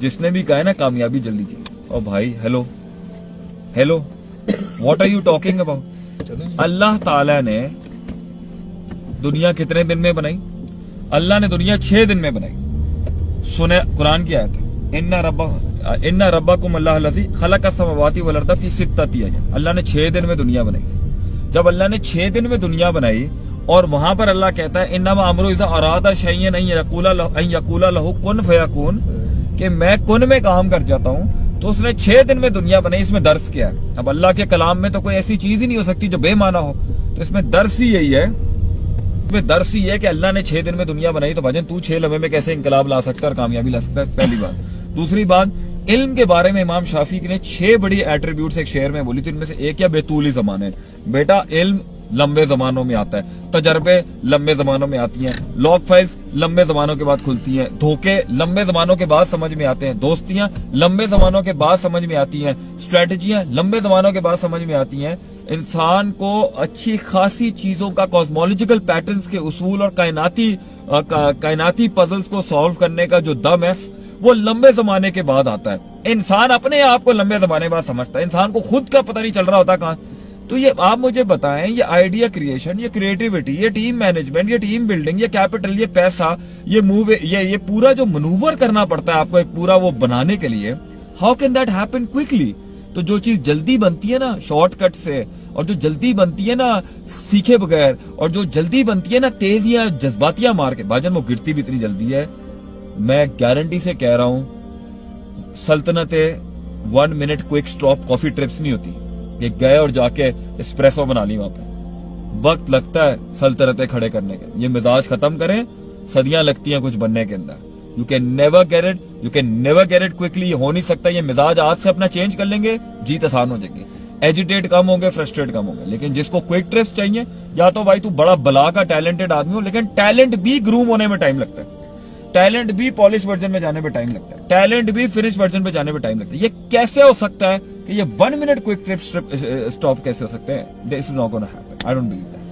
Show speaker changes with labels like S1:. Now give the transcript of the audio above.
S1: जिसने भी कहा है ना कामयाबी जल्दी चाहिए, और भाई hello hello what are you talking about? अल्लाह ताला ने दुनिया कितने दिन में बनाई? अल्लाह ने दुनिया 6 दिन में बनाई। सुने कुरान की आयत है, इन्ना रब्बकुम अल्लाह लज़ी खलक़ अस्समावाति वल अर्ज़ फ़ी सित्तति अय्याम। अल्लाह ने 6 दिन में दुनिया बनाई। जब अल्लाह ने 6 दिन में दुनिया बनाई और वहां पर अल्लाह कहता है इन्नमा अमरु इज़ा अरादा शैअन अन यक़ूला लहु कुन फयकून, कि मैं कुन में काम कर जाता हूं, तो उसने 6 दिन में दुनिया बनाई। इसमें दर्स क्या है? अब अल्लाह के कलाम में तो कोई ऐसी चीज ही नहीं हो सकती जो बेमाना हो, तो इसमें दर्स ही यही है, इसमें दर्स ही है कि अल्लाह ने 6 दिन में दुनिया बनाई, तो भाजन तू 6 लम्हे में कैसे इनकलाब ला सकता है और कामयाबी ला सकता है? पहली बात। दूसरी बात, इल्म के बारे में इमाम शाफी ने 6 बड़ी एट्रीब्यूट्स एक शेर में बोली थी, इनमें से एक या बेतूली ज़माने। बेटा इल्म लंबे जमानों में आता है, तजर्बे लंबे जमानों में आती हैं, लॉग फाइल्स लंबे जमानों के बाद खुलती हैं, धोखे लंबे जमानों के बाद समझ में आते हैं, दोस्तियां लंबे जमानों के बाद समझ में आती हैं, स्ट्रेटजियां लंबे जमानों के बाद समझ में आती हैं। इंसान को अच्छी खासी चीजों का कॉस्मोलॉजिकल पैटर्न्स के उसूल और कायनाती पजल्स को सॉल्व करने का जो दम है वो लंबे जमाने के बाद आता है। इंसान अपने आप को लंबे जमाने बाद समझता है, इंसान को खुद का पता नहीं चल रहा होता कहां। तो ये आप मुझे बताएं, ये आइडिया क्रिएशन, ये क्रिएटिविटी, ये टीम मैनेजमेंट, ये टीम बिल्डिंग, ये कैपिटल, ये पैसा, ये मूव, ये पूरा जो मनूवर करना पड़ता है आपको एक पूरा वो बनाने के लिए, how can that happen quickly? तो जो चीज जल्दी बनती है ना शॉर्टकट से, और जो जल्दी बनती है ना सीखे बगैर, और जो जल्दी बनती है ना तेजियां जज्बातियां मार के, भाजन वो गिरती भी इतनी जल्दी है। मैं गारंटी से कह रहा हूं, सल्तनते 1 minute quick stop coffee trips नहीं होती, ये गए और जाके एस्प्रेसो बना ली वहां पे। वक्त लगता है सल्तनतें खड़े करने के, ये मिजाज खत्म करें, सदियां लगती हैं कुछ बनने के अंदर। You can never get it quickly, ये हो नहीं सकता। ये मिजाज आज से अपना चेंज कर लेंगे, जीत आसान हो जाएगी, एजिटेट कम होंगे, फ्रस्ट्रेट कम होंगे। लेकिन जिसको क्विक ट्रिप्स चाहिए, या तो भाई तू बड़ा बला का टैलेंटेड आदमी हो, लेकिन टैलेंट भी ग्रूम होने में टाइम लगता है, टैलेंट भी पॉलिश वर्जन में जाने में टाइम लगता है, टैलेंट भी फिनिश वर्जन में जाने में टाइम लगता है। ये कैसे हो सकता है कि ये 1 मिनट क्विक ट्रिप स्टॉप कैसे हो सकते हैं? This is not gonna happen, I don't believe that.